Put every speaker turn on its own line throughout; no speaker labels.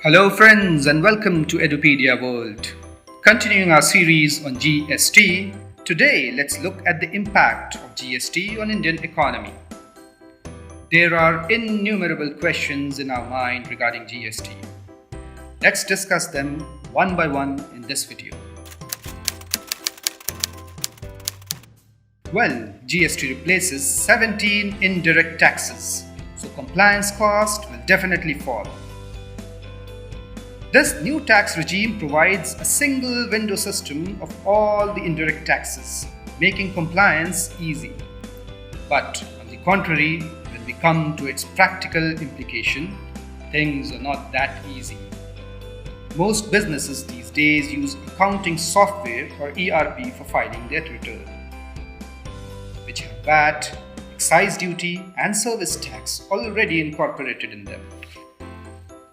Hello friends and welcome to Edupedia World. Continuing our series on GST, today let's look at the impact of GST on Indian economy. There are innumerable questions in our mind regarding GST. Let's discuss them one by one in this video. Well, GST replaces 17 indirect taxes, so compliance cost will definitely fall. This new tax regime provides a single window system of all the indirect taxes, making compliance easy. But on the contrary, when we come to its practical implication, things are not that easy. Most businesses these days use accounting software or ERP for filing their return, which have VAT, excise duty, and service tax already incorporated in them.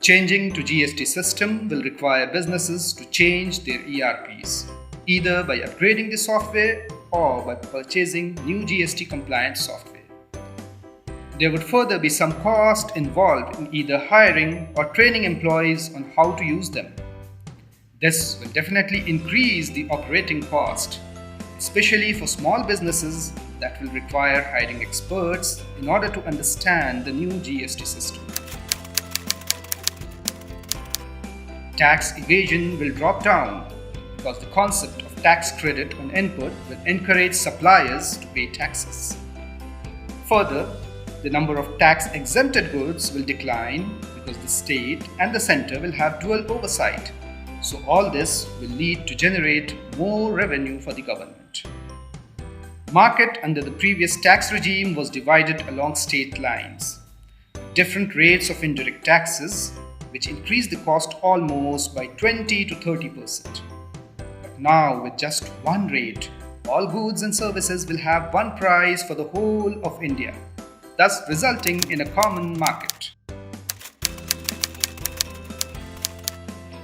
Changing to GST system will require businesses to change their ERPs, either by upgrading the software or by purchasing new GST compliant software. There would further be some cost involved in either hiring or training employees on how to use them. This will definitely increase the operating cost, especially for small businesses that will require hiring experts in order to understand the new GST system. Tax evasion will drop down because the concept of tax credit on input will encourage suppliers to pay taxes. Further, the number of tax-exempted goods will decline because the state and the center will have dual oversight. So all this will lead to generate more revenue for the government. Market under the previous tax regime was divided along state lines. Different rates of indirect taxes, which increased the cost almost by 20 to 30%. But now, with just one rate, all goods and services will have one price for the whole of India, thus resulting in a common market.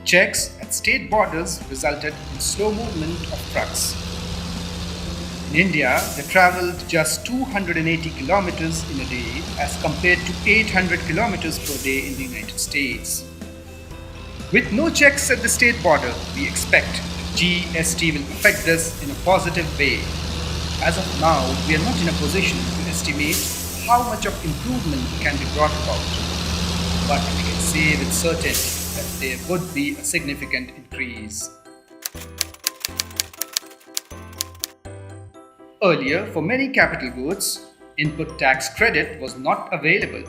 Checks at state borders resulted in slow movement of trucks. In India, they traveled just 280 kilometers in a day as compared to 800 kilometers per day in the United States. With no checks at the state border, we expect that GST will affect this in a positive way. As of now, we are not in a position to estimate how much of improvement can be brought about. But we can say with certainty that there would be a significant increase. Earlier, for many capital goods, input tax credit was not available.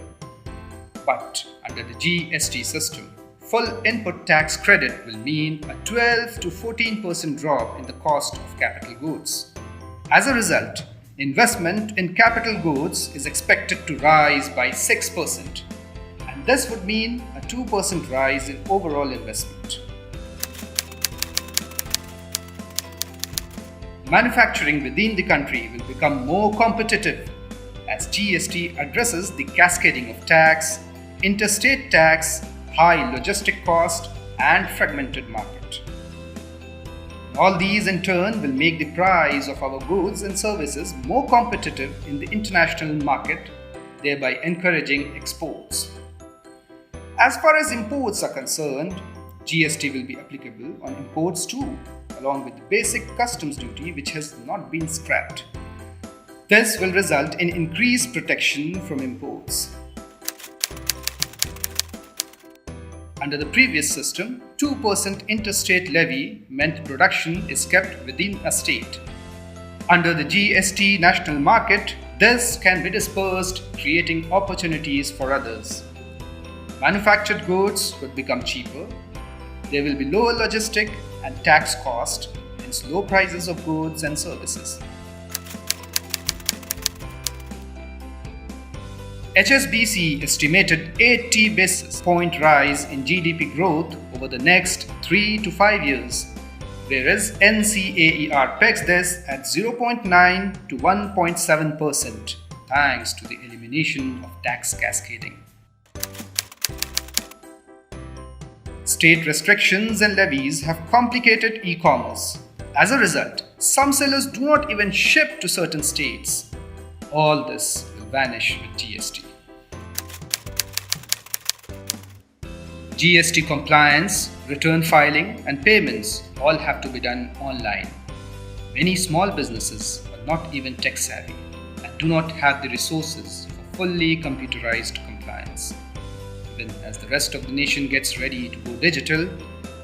But under the GST system, full input tax credit will mean a 12 to 14% drop in the cost of capital goods. As a result, investment in capital goods is expected to rise by 6%, and this would mean a 2% rise in overall investment. Manufacturing within the country will become more competitive as GST addresses the cascading of tax, interstate tax, high logistic cost, and fragmented market. All these in turn will make the price of our goods and services more competitive in the international market, thereby encouraging exports. As far as imports are concerned, GST will be applicable on imports too, along with the basic customs duty which has not been scrapped. This will result in increased protection from imports. Under the previous system, 2% interstate levy meant production is kept within a state. Under the GST national market, this can be dispersed, creating opportunities for others. Manufactured goods would become cheaper. There will be lower logistic and tax cost, hence low prices of goods and services. HSBC estimated 80 basis point rise in GDP growth over the next 3 to 5 years, whereas NCAER pegs this at 0.9 to 1.7% thanks to the elimination of tax cascading. State restrictions and levies have complicated e-commerce. As a result, some sellers do not even ship to certain states. All this will vanish with GST. GST compliance, return filing, and payments all have to be done online. Many small businesses are not even tech savvy and do not have the resources for fully computerized compliance. Even as the rest of the nation gets ready to go digital,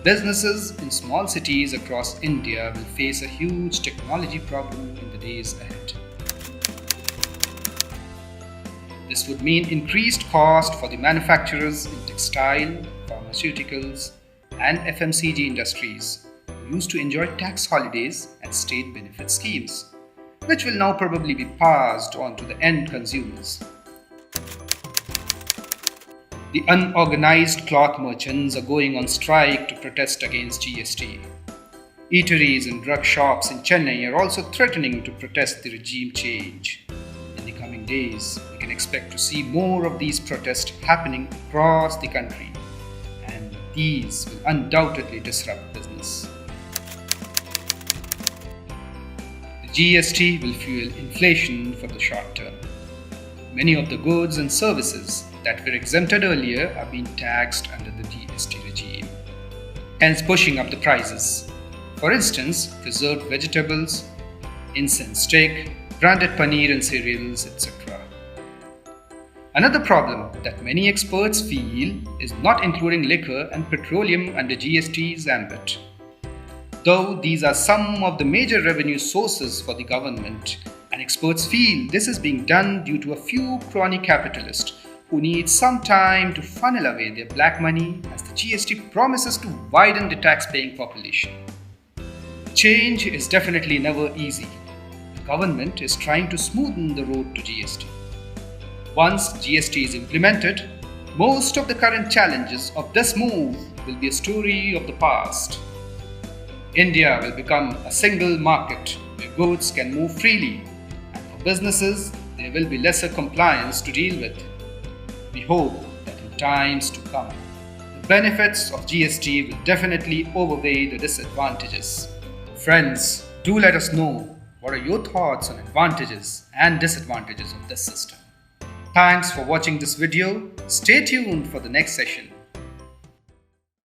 businesses in small cities across India will face a huge technology problem in the days ahead. This would mean increased cost for the manufacturers in textile, pharmaceuticals, and FMCG industries who used to enjoy tax holidays and state benefit schemes, which will now probably be passed on to the end consumers. The unorganized cloth merchants are going on strike to protest against GST. Eateries and drug shops in Chennai are also threatening to protest the regime change. In the coming days, we can expect to see more of these protests happening across the country, and these will undoubtedly disrupt business. The GST will fuel inflation for the short term. Many of the goods and services that were exempted earlier are being taxed under the GST regime, hence pushing up the prices. For instance, preserved vegetables, incense stick, branded paneer and cereals, etc. Another problem that many experts feel is not including liquor and petroleum under GST's ambit. Though these are some of the major revenue sources for the government, and experts feel this is being done due to a few crony capitalists who need some time to funnel away their black money as the GST promises to widen the tax-paying population. Change is definitely never easy. The government is trying to smoothen the road to GST. Once GST is implemented, most of the current challenges of this move will be a story of the past. India will become a single market where goods can move freely, and for businesses, there will be lesser compliance to deal with. We hope that in times to come, the benefits of GST will definitely outweigh the disadvantages. Friends, do let us know what are your thoughts on advantages and disadvantages of this system. Thanks for watching this video. Stay tuned for the next session.